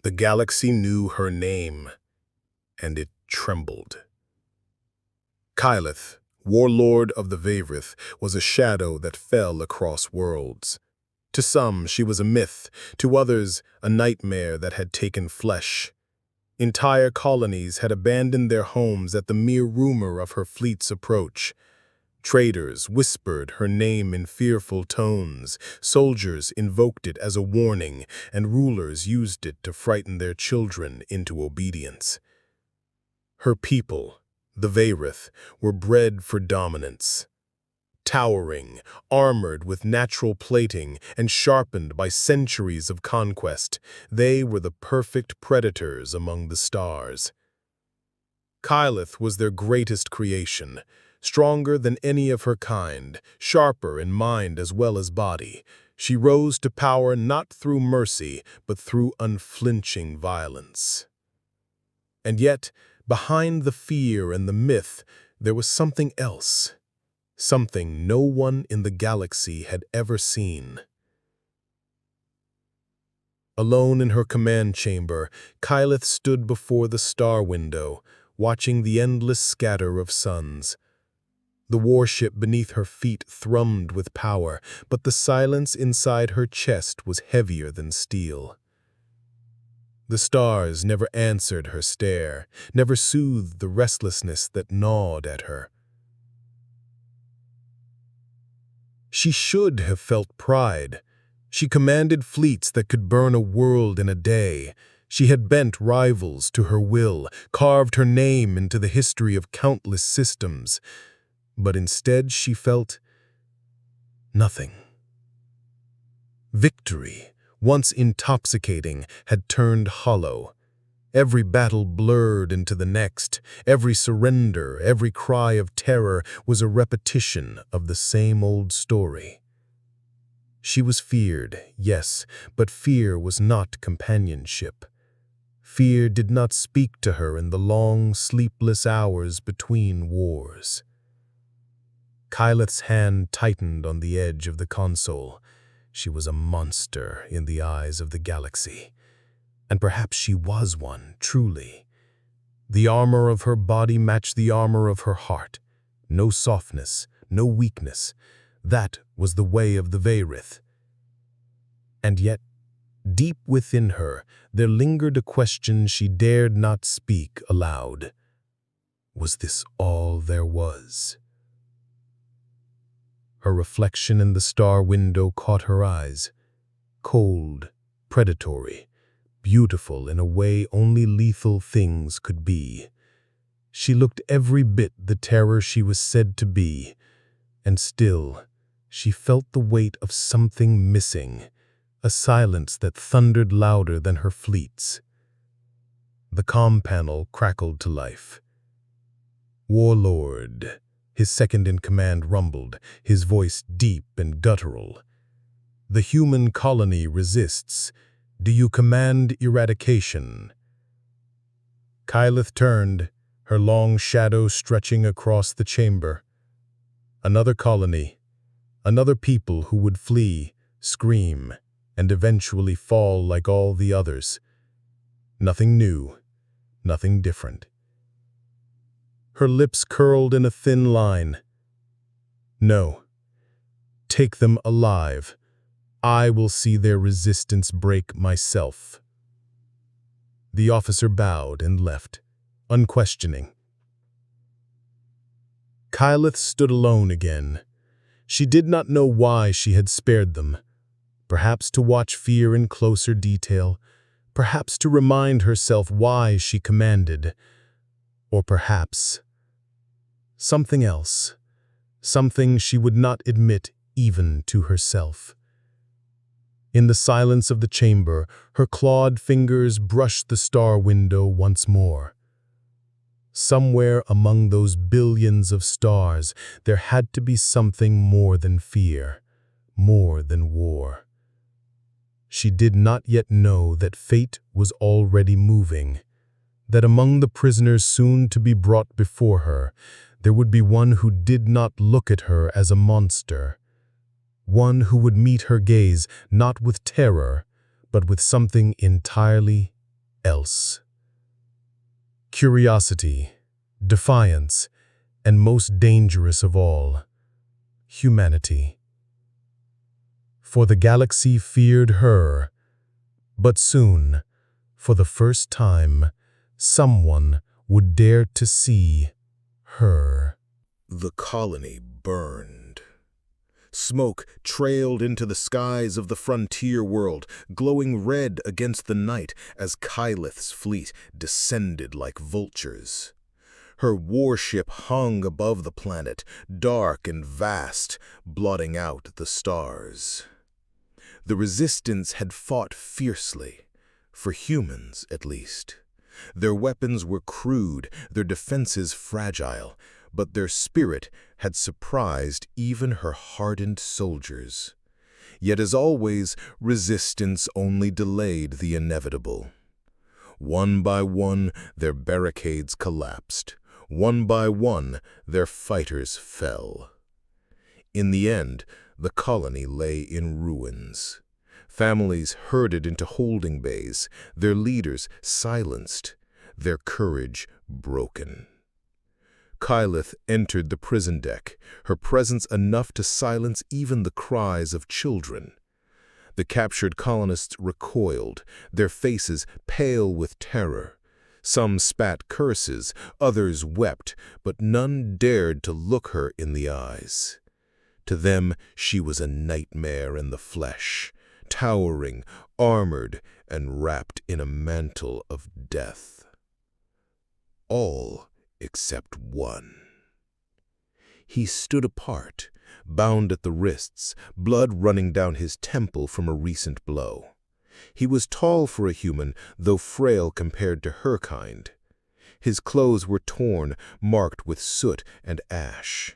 The galaxy knew her name, and it trembled. Kyleth, warlord of the Vavrith, was a shadow that fell across worlds. To some, she was a myth, to others, a nightmare that had taken flesh. Entire colonies had abandoned their homes at the mere rumor of her fleet's approach. Traders whispered her name in fearful tones, soldiers invoked it as a warning, and rulers used it to frighten their children into obedience. Her people, the Vavrith, were bred for dominance. Towering, armored with natural plating, and sharpened by centuries of conquest, they were the perfect predators among the stars. Kyleth was their greatest creation, stronger than any of her kind, sharper in mind as well as body. She rose to power not through mercy, but through unflinching violence. And yet, behind the fear and the myth, there was something else. Something no one in the galaxy had ever seen. Alone in her command chamber, Kyleth stood before the star window, watching the endless scatter of suns. The warship beneath her feet thrummed with power, but the silence inside her chest was heavier than steel. The stars never answered her stare, never soothed the restlessness that gnawed at her. She should have felt pride. She commanded fleets that could burn a world in a day. She had bent rivals to her will, carved her name into the history of countless systems. But instead she felt nothing. Victory, once intoxicating, had turned hollow. Every battle blurred into the next. Every surrender, every cry of terror was a repetition of the same old story. She was feared, yes, but fear was not companionship. Fear did not speak to her in the long, sleepless hours between wars. Kyleth's hand tightened on the edge of the console. She was a monster in the eyes of the galaxy. And perhaps she was one, truly. The armor of her body matched the armor of her heart. No softness, no weakness. That was the way of the Vavrith. And yet, deep within her, there lingered a question she dared not speak aloud. Was this all there was? Her reflection in the star window caught her eyes. Cold, predatory, beautiful in a way only lethal things could be. She looked every bit the terror she was said to be, and still she felt the weight of something missing, a silence that thundered louder than her fleets. The comm panel crackled to life. "Warlord," his second-in-command rumbled, his voice deep and guttural. "The human colony resists. Do you command eradication?" Kyleth turned, her long shadow stretching across the chamber. Another colony, another people who would flee, scream, and eventually fall like all the others. Nothing new, nothing different. Her lips curled in a thin line. "No. Take them alive. I will see their resistance break myself." The officer bowed and left, unquestioning. Kyleth stood alone again. She did not know why she had spared them. Perhaps to watch fear in closer detail, perhaps to remind herself why she commanded, or perhaps something else, something she would not admit even to herself. In the silence of the chamber, her clawed fingers brushed the star window once more. Somewhere among those billions of stars, there had to be something more than fear, more than war. She did not yet know that fate was already moving, that among the prisoners soon to be brought before her, there would be one who did not look at her as a monster, one who would meet her gaze not with terror, but with something entirely else. Curiosity, defiance, and most dangerous of all, humanity. For the galaxy feared her, but soon, for the first time, someone would dare to see her. The colony burned. Smoke trailed into the skies of the frontier world, glowing red against the night as Kyleth's fleet descended like vultures. Her warship hung above the planet, dark and vast, blotting out the stars. The Resistance had fought fiercely, for humans at least. Their weapons were crude, their defenses fragile, but their spirit had surprised even her hardened soldiers. Yet as always, Resistance only delayed the inevitable. One by one, their barricades collapsed. One by one, their fighters fell. In the end, the colony lay in ruins. Families herded into holding bays, their leaders silenced, their courage broken. Kyleth entered the prison deck, her presence enough to silence even the cries of children. The captured colonists recoiled, their faces pale with terror. Some spat curses, others wept, but none dared to look her in the eyes. To them, she was a nightmare in the flesh, towering, armored, and wrapped in a mantle of death. All except one. He stood apart, bound at the wrists, blood running down his temple from a recent blow. He was tall for a human, though frail compared to her kind. His clothes were torn, marked with soot and ash.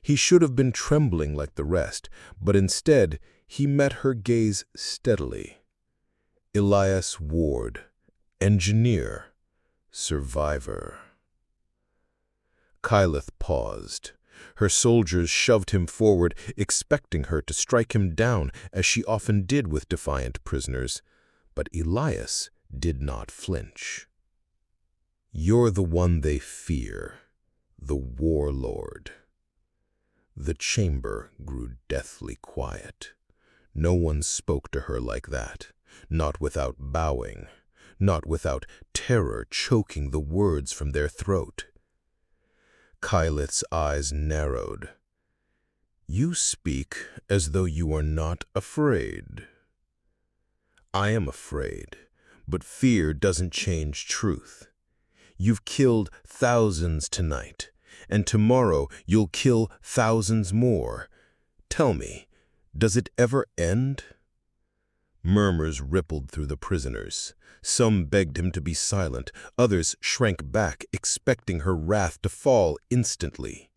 He should have been trembling like the rest, but instead he met her gaze steadily. Elias Ward, engineer, survivor. Kyleth paused. Her soldiers shoved him forward, expecting her to strike him down, as she often did with defiant prisoners. But Elias did not flinch. "You're the one they fear, the warlord." The chamber grew deathly quiet. No one spoke to her like that, not without bowing, not without terror choking the words from their throat. Kyleth's eyes narrowed. "You speak as though you are not afraid." "I am afraid, but fear doesn't change truth. You've killed thousands tonight, and tomorrow you'll kill thousands more. Tell me, does it ever end?" Murmurs rippled through the prisoners. Some begged him to be silent, others shrank back, expecting her wrath to fall instantly.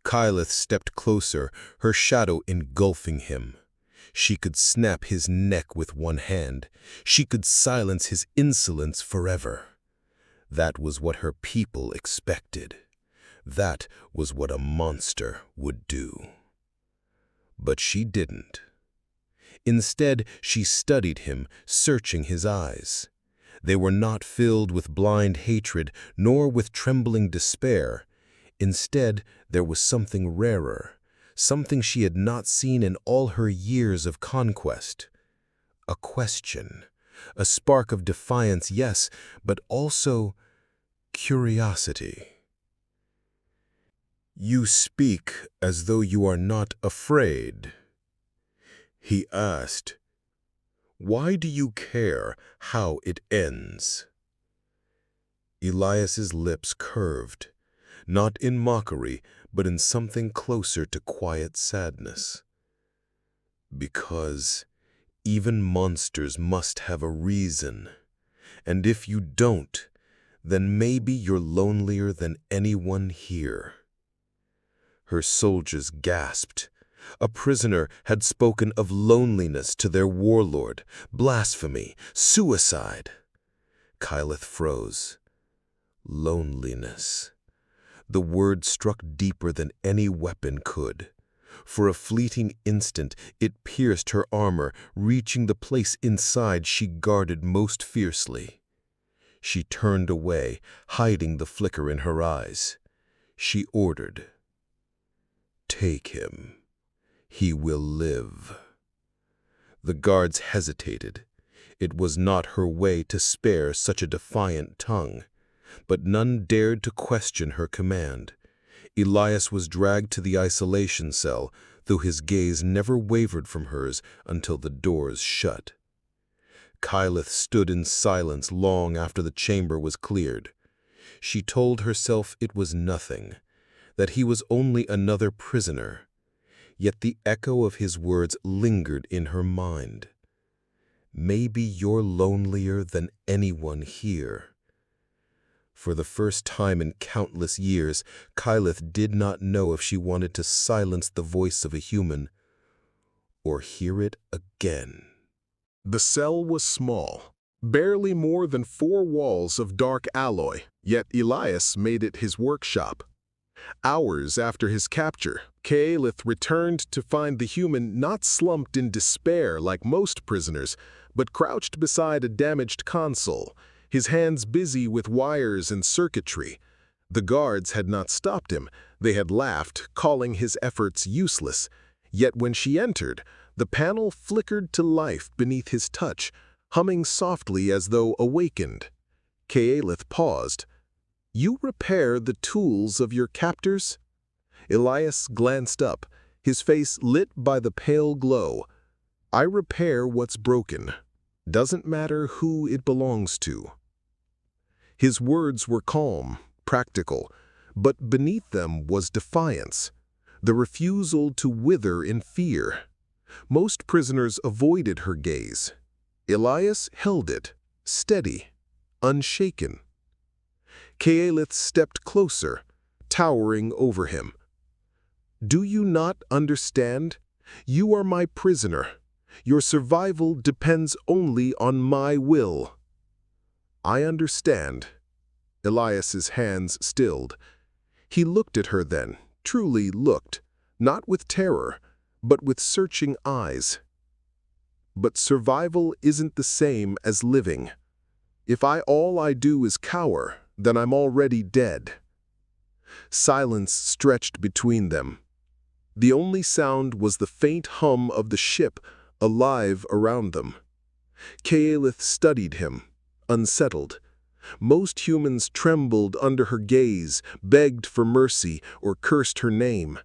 Kyleth stepped closer, her shadow engulfing him. She could snap his neck with one hand. She could silence his insolence forever. That was what her people expected. That was what a monster would do. But she didn't. Instead, she studied him, searching his eyes. They were not filled with blind hatred, nor with trembling despair. Instead, there was something rarer, something she had not seen in all her years of conquest. A question, a spark of defiance, yes, but also curiosity. "You speak as though you are not afraid." He asked, "Why do you care how it ends?" Elias's lips curved, not in mockery, but in something closer to quiet sadness. "Because even monsters must have a reason, and if you don't, then maybe you're lonelier than anyone here." Her soldiers gasped. A prisoner had spoken of loneliness to their warlord, blasphemy, suicide. Kyleth froze. Loneliness. The word struck deeper than any weapon could. For a fleeting instant, it pierced her armor, reaching the place inside she guarded most fiercely. She turned away, hiding the flicker in her eyes. She ordered, "Take him. He will live." The guards hesitated. It was not her way to spare such a defiant tongue, but none dared to question her command. Elias was dragged to the isolation cell, though his gaze never wavered from hers until the doors shut. Kyleth stood in silence long after the chamber was cleared. She told herself it was nothing, that he was only another prisoner. Yet the echo of his words lingered in her mind. "Maybe you're lonelier than anyone here." For the first time in countless years, Kyleth did not know if she wanted to silence the voice of a human or hear it again. The cell was small, barely more than 4 walls of dark alloy, yet Elias made it his workshop. Hours after his capture, Kyleth returned to find the human not slumped in despair like most prisoners, but crouched beside a damaged console, his hands busy with wires and circuitry. The guards had not stopped him. They had laughed, calling his efforts useless. Yet when she entered, the panel flickered to life beneath his touch, humming softly as though awakened. Kyleth paused. "You repair the tools of your captors?" Elias glanced up, his face lit by the pale glow. "I repair what's broken. Doesn't matter who it belongs to." His words were calm, practical, but beneath them was defiance, the refusal to wither in fear. Most prisoners avoided her gaze. Elias held it, steady, unshaken. Kyleth stepped closer, towering over him. "Do you not understand? You are my prisoner. Your survival depends only on my will." "I understand." Elias's hands stilled. He looked at her then, truly looked, not with terror, but with searching eyes. "But survival isn't the same as living. If all I do is cower, then I'm already dead." Silence stretched between them. The only sound was the faint hum of the ship, alive around them. Kyleth studied him, unsettled. Most humans trembled under her gaze, begged for mercy, or cursed her name.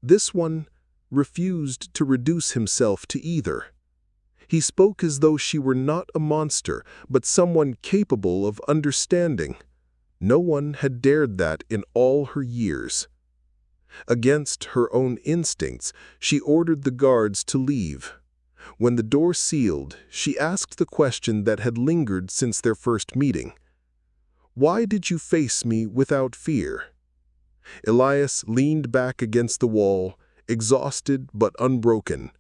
This one refused to reduce himself to either. He spoke as though she were not a monster, but someone capable of understanding. No one had dared that in all her years. Against her own instincts, she ordered the guards to leave. When the door sealed, she asked the question that had lingered since their first meeting. "Why did you face me without fear?" Elias leaned back against the wall, exhausted but unbroken.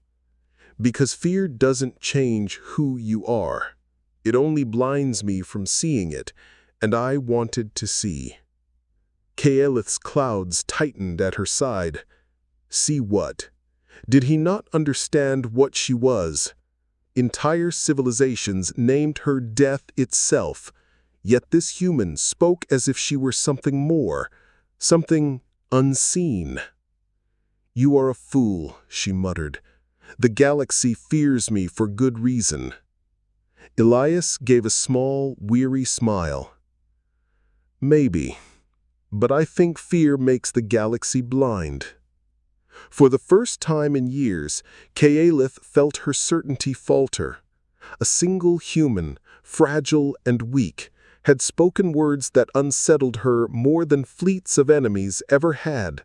"Because fear doesn't change who you are. It only blinds me from seeing it, and I wanted to see." Kyleth's clouds tightened at her side. See what? Did he not understand what she was? Entire civilizations named her death itself, yet this human spoke as if she were something more, something unseen. "You are a fool," she muttered. "The galaxy fears me for good reason." Elias gave a small, weary smile. "Maybe, but I think fear makes the galaxy blind." For the first time in years, Kyleth felt her certainty falter. A single human, fragile and weak, had spoken words that unsettled her more than fleets of enemies ever had.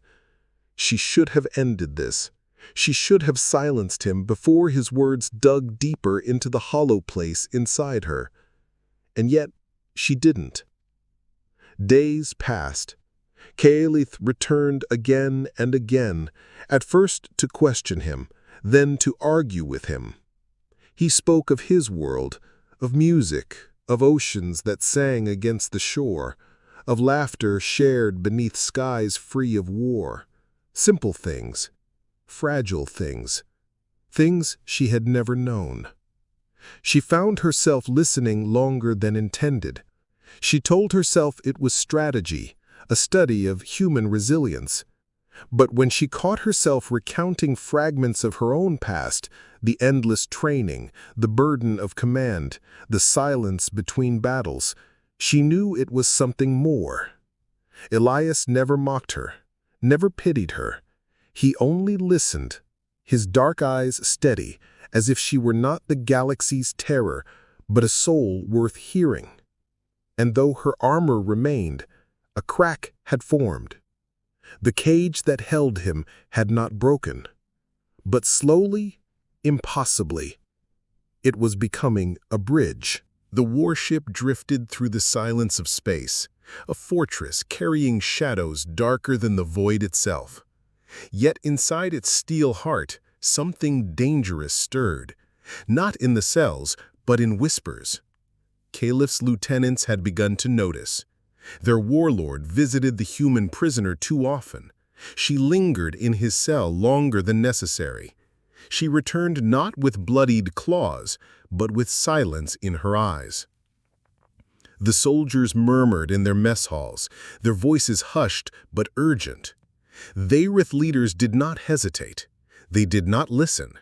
She should have ended this. She should have silenced him before his words dug deeper into the hollow place inside her. And yet, she didn't. Days passed. Kyleth returned again and again, at first to question him, then to argue with him. He spoke of his world, of music, of oceans that sang against the shore, of laughter shared beneath skies free of war. Simple things. fragile things, things she had never known. She found herself listening longer than intended. She told herself it was strategy, a study of human resilience. But when she caught herself recounting fragments of her own past, the endless training, the burden of command, the silence between battles, she knew it was something more. Elias never mocked her, never pitied her. He only listened, his dark eyes steady, as if she were not the galaxy's terror, but a soul worth hearing. And though her armor remained, a crack had formed. The cage that held him had not broken. But slowly, impossibly, it was becoming a bridge. The warship drifted through the silence of space, a fortress carrying shadows darker than the void itself. Yet inside its steel heart, something dangerous stirred, not in the cells, but in whispers. Caliph's lieutenants had begun to notice. Their warlord visited the human prisoner too often. She lingered in his cell longer than necessary. She returned not with bloodied claws, but with silence in her eyes. The soldiers murmured in their mess halls, their voices hushed but urgent. Vayrith leaders did not hesitate. They did not listen,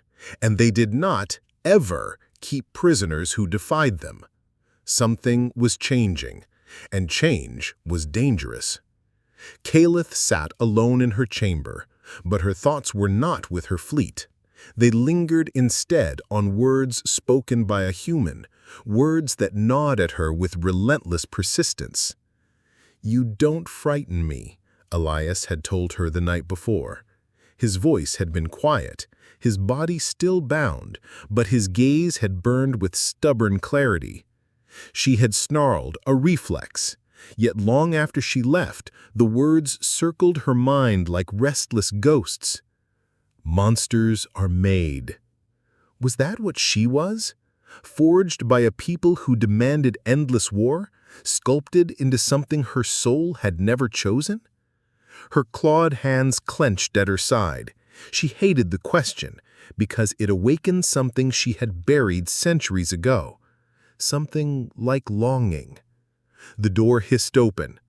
and they did not, ever, keep prisoners who defied them. Something was changing, and change was dangerous. Caliph sat alone in her chamber, but her thoughts were not with her fleet. They lingered instead on words spoken by a human, words that gnawed at her with relentless persistence. "You don't frighten me," Elias had told her the night before. His voice had been quiet, his body still bound, but his gaze had burned with stubborn clarity. She had snarled, a reflex, yet long after she left, the words circled her mind like restless ghosts. Monsters are made. Was that what she was? Forged by a people who demanded endless war, sculpted into something her soul had never chosen? Her clawed hands clenched at her side. She hated the question because it awakened something she had buried centuries ago. Something like longing. The door hissed open.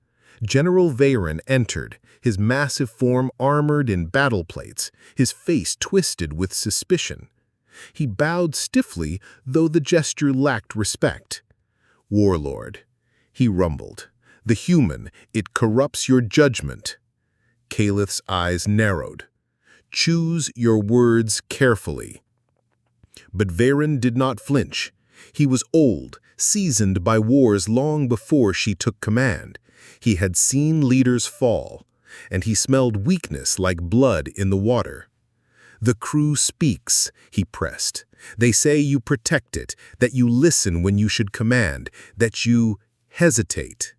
General Veyron entered, his massive form armored in battle plates, his face twisted with suspicion. He bowed stiffly, though the gesture lacked respect. "Warlord," he rumbled. "The human, it corrupts your judgment." Caliph's eyes narrowed. "Choose your words carefully." But Veyron did not flinch. He was old, seasoned by wars long before she took command. He had seen leaders fall, and he smelled weakness like blood in the water. "The crew speaks," he pressed. "They say you protect it, that you listen when you should command, that you hesitate."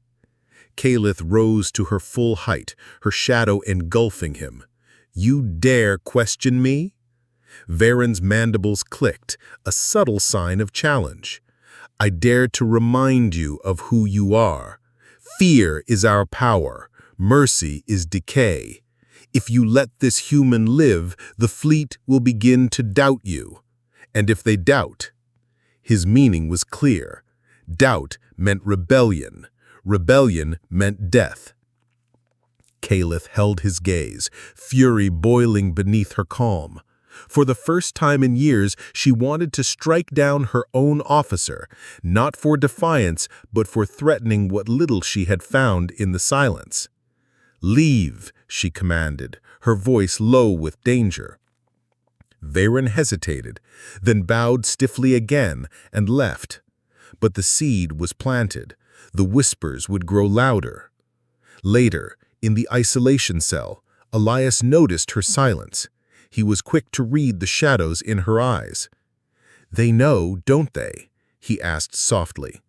Caliph rose to her full height, her shadow engulfing him. "You dare question me?" Veyron's mandibles clicked, a subtle sign of challenge. "I dare to remind you of who you are. Fear is our power. Mercy is decay. If you let this human live, the fleet will begin to doubt you. And if they doubt..." His meaning was clear. Doubt meant rebellion. Rebellion meant death. Caliph held his gaze, fury boiling beneath her calm. For the first time in years, she wanted to strike down her own officer, not for defiance, but for threatening what little she had found in the silence. "Leave," she commanded, her voice low with danger. Veyron hesitated, then bowed stiffly again and left. But the seed was planted. The whispers would grow louder. Later, in the isolation cell, Elias noticed her silence. He was quick to read the shadows in her eyes. "They know, don't they?" he asked softly.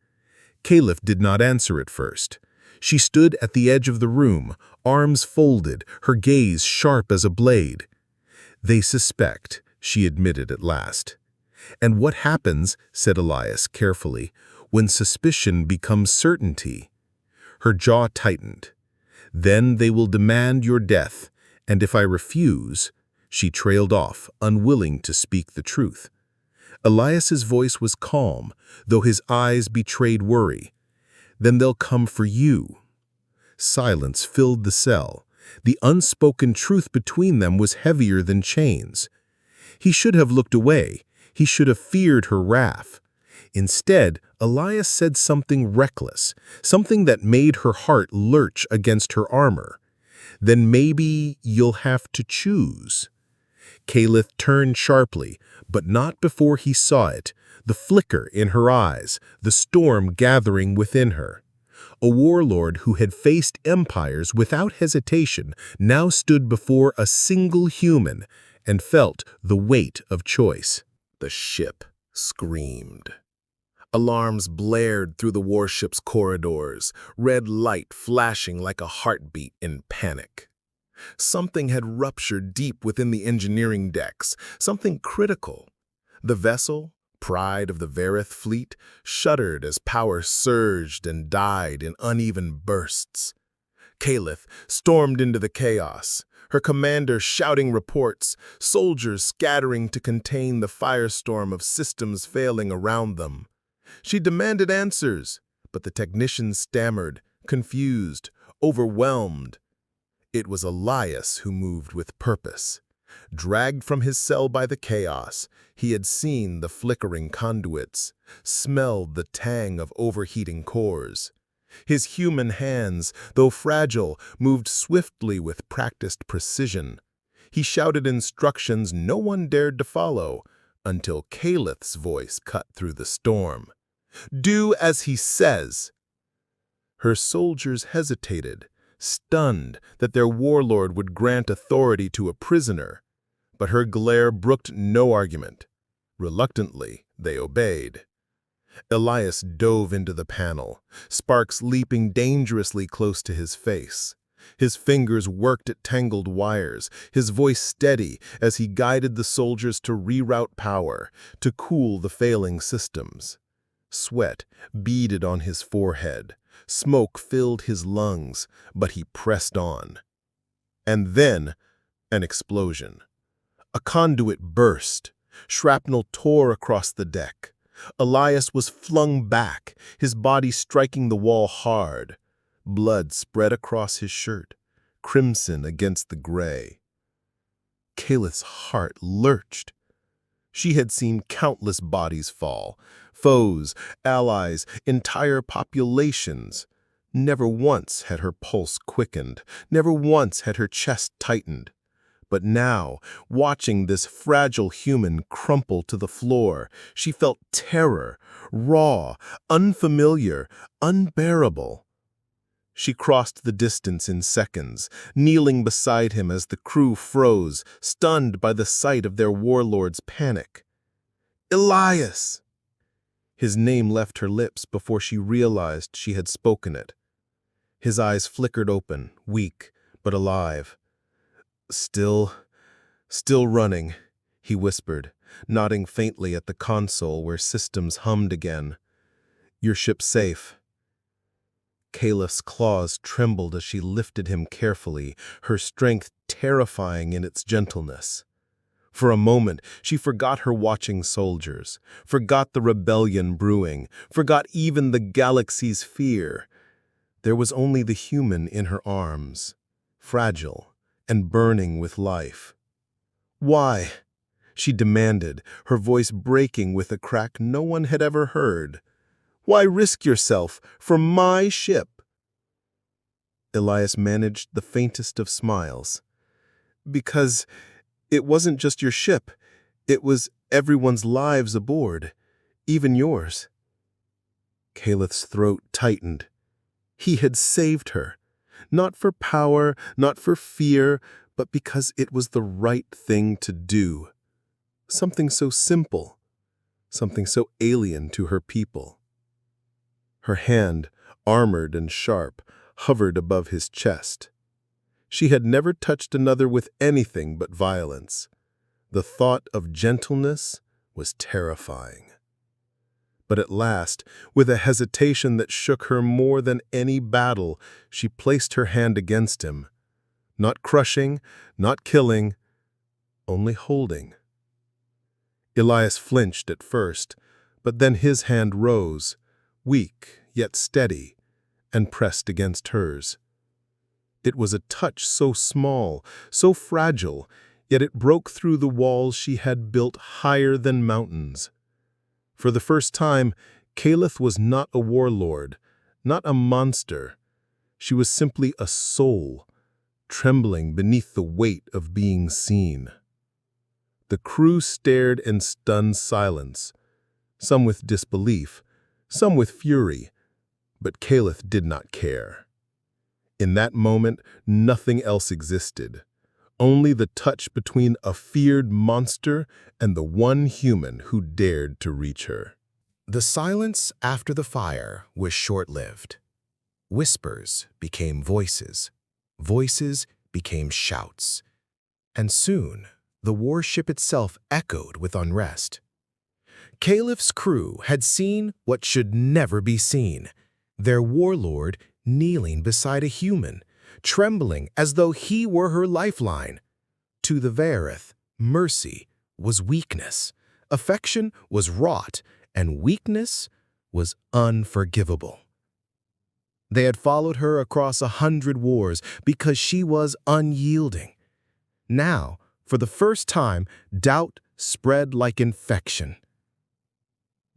Caliph did not answer at first. She stood at the edge of the room, arms folded, her gaze sharp as a blade. "They suspect," she admitted at last. "And what happens," said Elias carefully, "when suspicion becomes certainty?" Her jaw tightened. "Then they will demand your death, and if I refuse..." She trailed off, unwilling to speak the truth. Elias's voice was calm, though his eyes betrayed worry. "Then they'll come for you." Silence filled the cell. The unspoken truth between them was heavier than chains. He should have looked away. He should have feared her wrath. Instead, Elias said something reckless, something that made her heart lurch against her armor. "Then maybe you'll have to choose." Caliph turned sharply, but not before he saw it, the flicker in her eyes, the storm gathering within her. A warlord who had faced empires without hesitation now stood before a single human and felt the weight of choice. The ship screamed. Alarms blared through the warship's corridors, red light flashing like a heartbeat in panic. Something had ruptured deep within the engineering decks, something critical. The vessel, pride of the Varith fleet, shuddered as power surged and died in uneven bursts. Caliph stormed into the chaos, her commander shouting reports, soldiers scattering to contain the firestorm of systems failing around them. She demanded answers, but the technicians stammered, confused, overwhelmed. It was Elias who moved with purpose. Dragged from his cell by the chaos, he had seen the flickering conduits, smelled the tang of overheating cores. His human hands, though fragile, moved swiftly with practiced precision. He shouted instructions no one dared to follow, until Caliph's voice cut through the storm. "Do as he says." Her soldiers hesitated, stunned that their warlord would grant authority to a prisoner. But her glare brooked no argument. Reluctantly, they obeyed. Elias dove into the panel, sparks leaping dangerously close to his face. His fingers worked at tangled wires, his voice steady as he guided the soldiers to reroute power, to cool the failing systems. Sweat beaded on his forehead. Smoke filled his lungs, but he pressed on. And then, an explosion. A conduit burst. Shrapnel tore across the deck. Elias was flung back, his body striking the wall hard. Blood spread across his shirt, crimson against the gray. Caliph's heart lurched. She had seen countless bodies fall, foes, allies, entire populations. Never once had her pulse quickened, never once had her chest tightened. But now, watching this fragile human crumple to the floor, she felt terror, raw, unfamiliar, unbearable. She crossed the distance in seconds, kneeling beside him as the crew froze, stunned by the sight of their warlord's panic. "Elias!" His name left her lips before she realized she had spoken it. His eyes flickered open, weak, but alive. Still running," he whispered, nodding faintly at the console where systems hummed again. "Your ship's safe." Caliph's claws trembled as she lifted him carefully, her strength terrifying in its gentleness. For a moment, she forgot her watching soldiers, forgot the rebellion brewing, forgot even the galaxy's fear. There was only the human in her arms, fragile and burning with life. "Why?" she demanded, her voice breaking with a crack no one had ever heard. "Why risk yourself for my ship?" Elias managed the faintest of smiles. "Because it wasn't just your ship. It was everyone's lives aboard, even yours." Caliph's throat tightened. He had saved her, not for power, not for fear, but because it was the right thing to do. Something so simple, something so alien to her people. Her hand, armored and sharp, hovered above his chest. She had never touched another with anything but violence. The thought of gentleness was terrifying. But at last, with a hesitation that shook her more than any battle, she placed her hand against him. Not crushing, not killing, only holding. Elias flinched at first, but then his hand rose, weak yet steady, and pressed against hers. It was a touch so small, so fragile, yet it broke through the walls she had built higher than mountains. For the first time, Caliph was not a warlord, not a monster. She was simply a soul, trembling beneath the weight of being seen. The crew stared in stunned silence, some with disbelief, some with fury, but Caliph did not care. In that moment, nothing else existed, only the touch between a feared monster and the one human who dared to reach her. The silence after the fire was short-lived. Whispers became voices, voices became shouts, and soon the warship itself echoed with unrest. Caliph's crew had seen what should never be seen, their warlord kneeling beside a human, trembling as though he were her lifeline. To the Vareth, mercy was weakness, affection was rot, and weakness was unforgivable. They had followed her across 100 wars because she was unyielding. Now, for the first time, doubt spread like infection.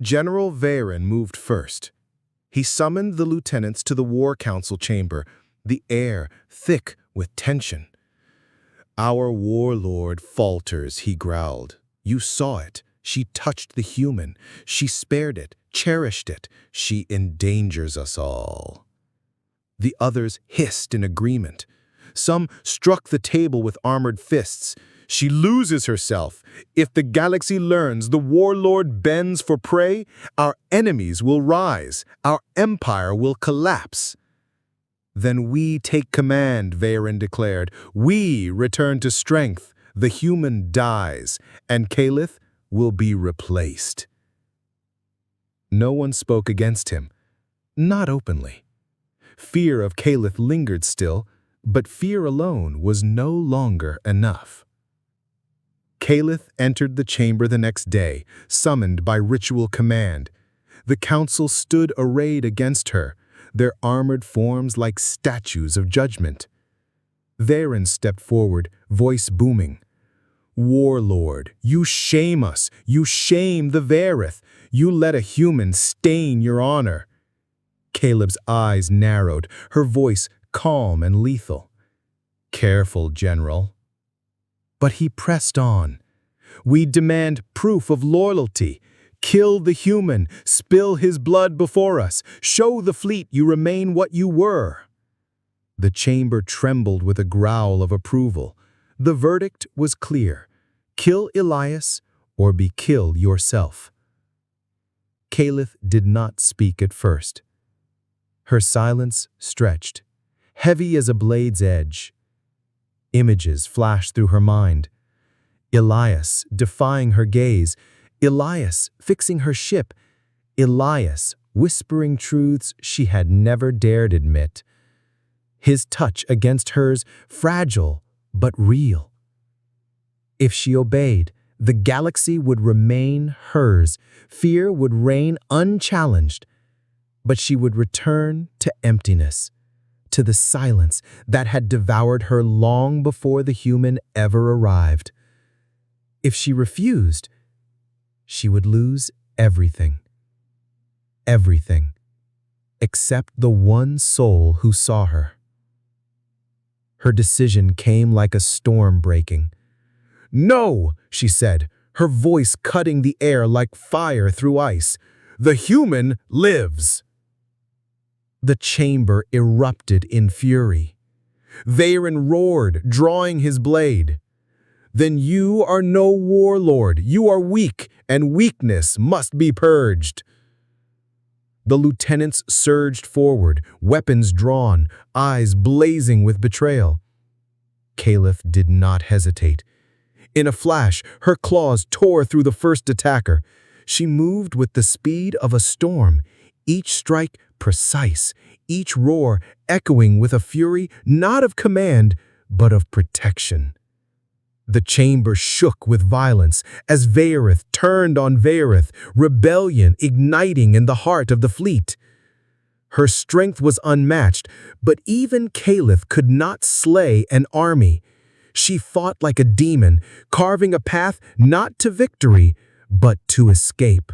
General Varen moved first. He summoned the lieutenants to the War Council chamber, the air thick with tension. "Our warlord falters," he growled. "You saw it. She touched the human. She spared it, cherished it. She endangers us all." The others hissed in agreement. Some struck the table with armored fists. "She loses herself. If the galaxy learns the warlord bends for prey, our enemies will rise. Our empire will collapse." "Then we take command," Varen declared. "We return to strength. The human dies, and Caliph will be replaced." No one spoke against him, not openly. Fear of Caliph lingered still, but fear alone was no longer enough. Caliph entered the chamber the next day, summoned by ritual command. The council stood arrayed against her, their armored forms like statues of judgment. Varen stepped forward, voice booming. "Warlord, you shame us. You shame the Vareth. You let a human stain your honor." Caleb's eyes narrowed, her voice calm and lethal. "Careful, General." But he pressed on. "We demand proof of loyalty. Kill the human, spill his blood before us. Show the fleet you remain what you were." The chamber trembled with a growl of approval. The verdict was clear. Kill Elias or be killed yourself. Caliph did not speak at first. Her silence stretched, heavy as a blade's edge. Images flashed through her mind. Elias defying her gaze, Elias fixing her ship, Elias whispering truths she had never dared admit. His touch against hers, fragile but real. If she obeyed, the galaxy would remain hers, fear would reign unchallenged, but she would return to emptiness, to the silence that had devoured her long before the human ever arrived. If she refused, she would lose everything. Everything, except the one soul who saw her. Her decision came like a storm breaking. "No," she said, her voice cutting the air like fire through ice. "The human lives." The chamber erupted in fury. Varen roared, drawing his blade. "Then you are no warlord. You are weak, and weakness must be purged." The lieutenants surged forward, weapons drawn, eyes blazing with betrayal. Caliph did not hesitate. In a flash, her claws tore through the first attacker. She moved with the speed of a storm, each strike precise, each roar echoing with a fury not of command, but of protection. The chamber shook with violence as Vaerith turned on Vaerith, rebellion igniting in the heart of the fleet. Her strength was unmatched, but even Caliph could not slay an army. She fought like a demon, carving a path not to victory, but to escape.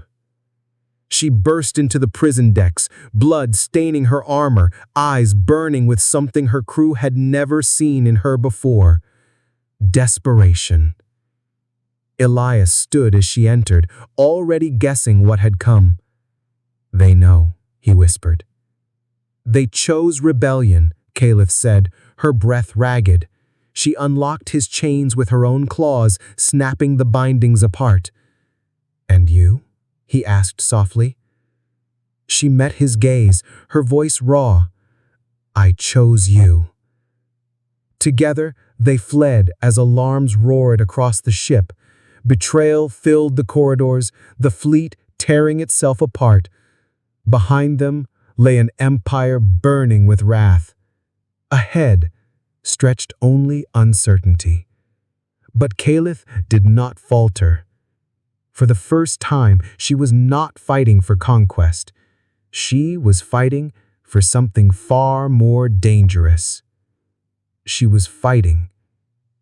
She burst into the prison decks, blood staining her armor, eyes burning with something her crew had never seen in her before. Desperation. Elias stood as she entered, already guessing what had come. "They know," he whispered. "They chose rebellion," Caliph said, her breath ragged. She unlocked his chains with her own claws, snapping the bindings apart. "And you?" he asked softly. She met his gaze, her voice raw. "I chose you." Together, they fled as alarms roared across the ship. Betrayal filled the corridors, the fleet tearing itself apart. Behind them lay an empire burning with wrath. Ahead stretched only uncertainty. But Caliph did not falter. For the first time, she was not fighting for conquest. She was fighting for something far more dangerous. She was fighting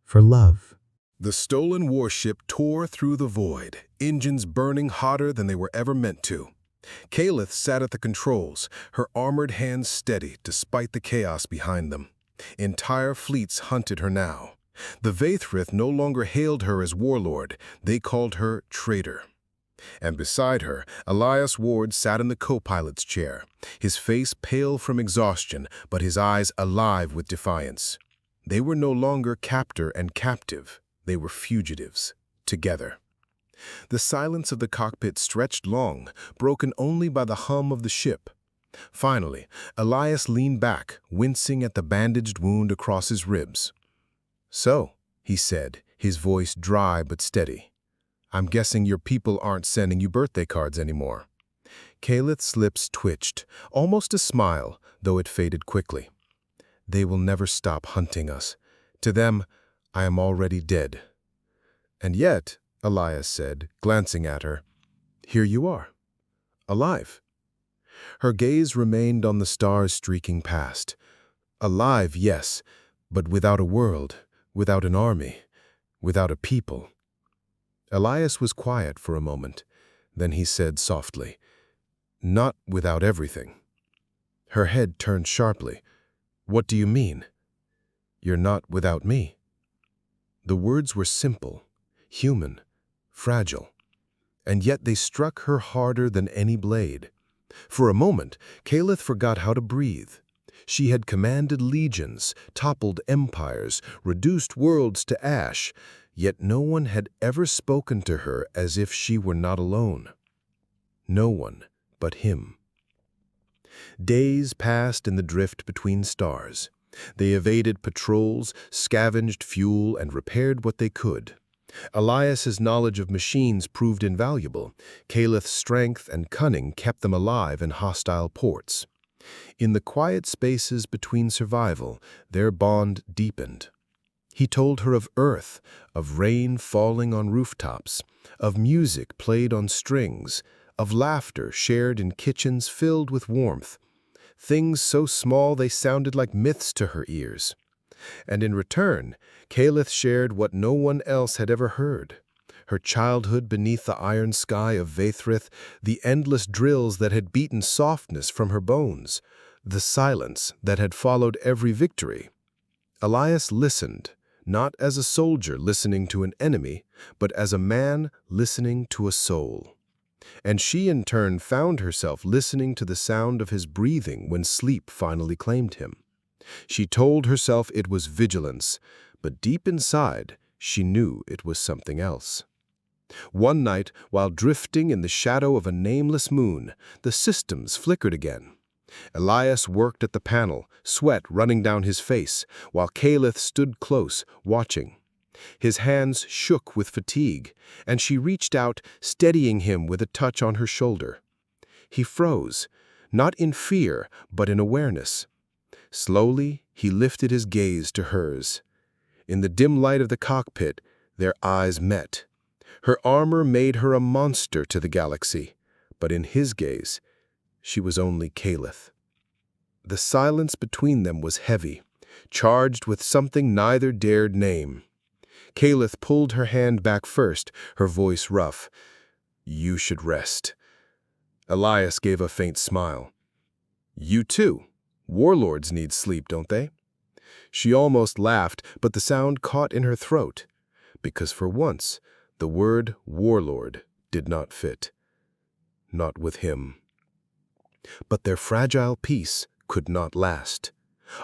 for love. The stolen warship tore through the void, engines burning hotter than they were ever meant to. Caliph sat at the controls, her armored hands steady despite the chaos behind them. Entire fleets hunted her now. The Vaethrith no longer hailed her as warlord, they called her traitor. And beside her, Elias Ward sat in the co-pilot's chair, his face pale from exhaustion, but his eyes alive with defiance. They were no longer captor and captive, they were fugitives, together. The silence of the cockpit stretched long, broken only by the hum of the ship. Finally, Elias leaned back, wincing at the bandaged wound across his ribs. "So," he said, his voice dry but steady, "I'm guessing your people aren't sending you birthday cards anymore." Caliph's lips twitched, almost a smile, though it faded quickly. "They will never stop hunting us. To them, I am already dead." "And yet," Elias said, glancing at her, "here you are, alive." Her gaze remained on the stars streaking past. Alive, yes, but without a world, without an army, without a people. Elias was quiet for a moment. Then he said softly, "Not without everything." Her head turned sharply. "What do you mean?" "You're not without me." The words were simple, human, fragile, and yet they struck her harder than any blade. For a moment, Caliph forgot how to breathe. She had commanded legions, toppled empires, reduced worlds to ash, yet no one had ever spoken to her as if she were not alone. No one but him. Days passed in the drift between stars. They evaded patrols, scavenged fuel, and repaired what they could. Elias's knowledge of machines proved invaluable. Caliph's strength and cunning kept them alive in hostile ports. In the quiet spaces between survival, their bond deepened. He told her of Earth, of rain falling on rooftops, of music played on strings, of laughter shared in kitchens filled with warmth. Things so small they sounded like myths to her ears. And in return, Caliph shared what no one else had ever heard. Her childhood beneath the iron sky of Vaethrith, the endless drills that had beaten softness from her bones, the silence that had followed every victory. Elias listened, not as a soldier listening to an enemy, but as a man listening to a soul. And she in turn found herself listening to the sound of his breathing when sleep finally claimed him. She told herself it was vigilance, but deep inside, she knew it was something else. One night, while drifting in the shadow of a nameless moon, the systems flickered again. Elias worked at the panel, sweat running down his face, while Caliph stood close, watching. His hands shook with fatigue, and she reached out, steadying him with a touch on her shoulder. He froze, not in fear, but in awareness. Slowly, he lifted his gaze to hers. In the dim light of the cockpit, Their eyes met. Her armor made her a monster to the galaxy, but in his gaze, she was only Caliph. The silence between them was heavy, charged with something neither dared name. Caliph pulled her hand back first, her voice rough. "You should rest." Elias gave a faint smile. "You too. Warlords need sleep, don't they?" She almost laughed, but the sound caught in her throat, because for once, the word warlord did not fit. Not with him. But their fragile peace could not last.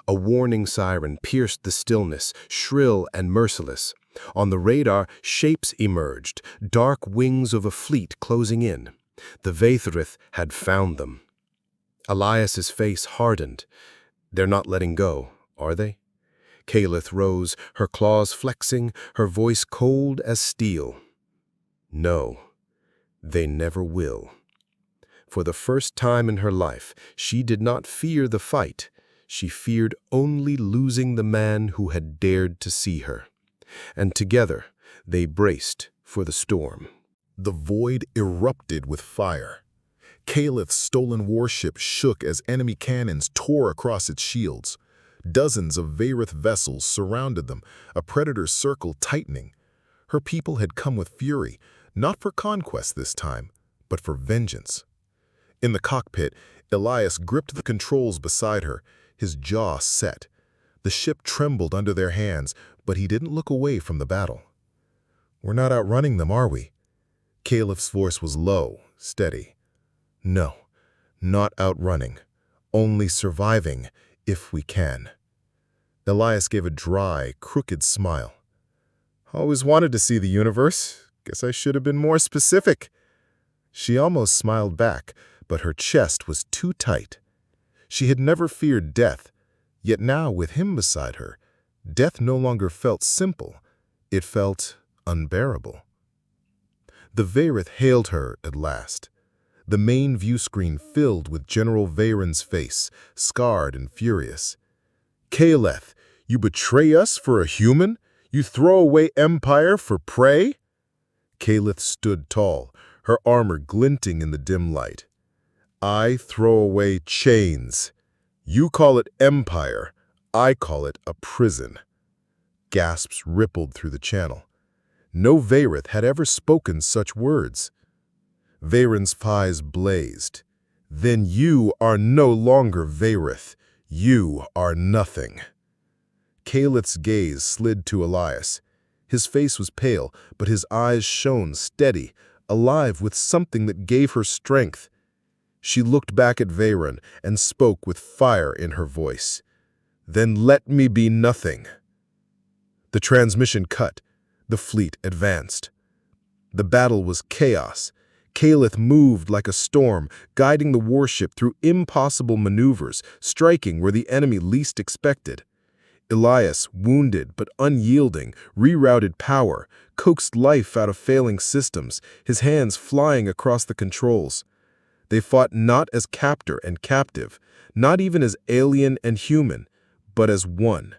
A warning siren pierced the stillness, shrill and merciless. On the radar, shapes emerged, dark wings of a fleet closing in. The Vaethrith had found them. Elias's face hardened. "They're not letting go, are they?" Caliph rose, her claws flexing, her voice cold as steel. "No, they never will." For the first time in her life, she did not fear the fight. She feared only losing the man who had dared to see her. And together, they braced for the storm. The void erupted with fire. Caliph's stolen warship shook as enemy cannons tore across its shields. Dozens of Vaerith vessels surrounded them, a predator's circle tightening. Her people had come with fury, not for conquest this time, but for vengeance. In the cockpit, Elias gripped the controls beside her, his jaw set. The ship trembled under their hands, but he didn't look away from the battle. "We're not outrunning them, are we?" Caliph's voice was low, steady. "No, not outrunning. Only surviving, if we can." Elias gave a dry, crooked smile. "Always wanted to see the universe. Guess I should have been more specific." She almost smiled back, but her chest was too tight. She had never feared death, yet now with him beside her, death no longer felt simple. It felt unbearable. The Vaerith hailed her at last. The main view screen filled with General Veyron's face, scarred and furious. "Caliph, you betray us for a human? You throw away empire for prey?" Caliph stood tall, her armor glinting in the dim light. "I throw away chains. You call it empire. I call it a prison." Gasps rippled through the channel. No Vaerith had ever spoken such words. Veyron's eyes blazed. "Then you are no longer Vaerith. You are nothing." Caliph's gaze slid to Elias. His face was pale, but his eyes shone steady, alive with something that gave her strength. She looked back at Veyron and spoke with fire in her voice. "Then let me be nothing." The transmission cut. The fleet advanced. The battle was chaos. Caliph moved like a storm, guiding the warship through impossible maneuvers, striking where the enemy least expected. Elias, wounded but unyielding, rerouted power, coaxed life out of failing systems, his hands flying across the controls. They fought not as captor and captive, not even as alien and human, but as one.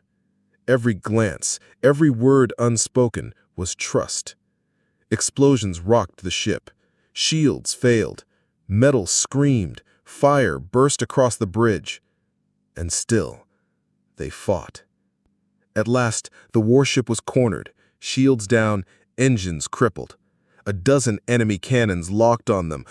Every glance, every word unspoken, was trust. Explosions rocked the ship. Shields failed. Metal screamed. Fire burst across the bridge. And still, they fought. At last, the warship was cornered, shields down, engines crippled. A dozen enemy cannons locked on them,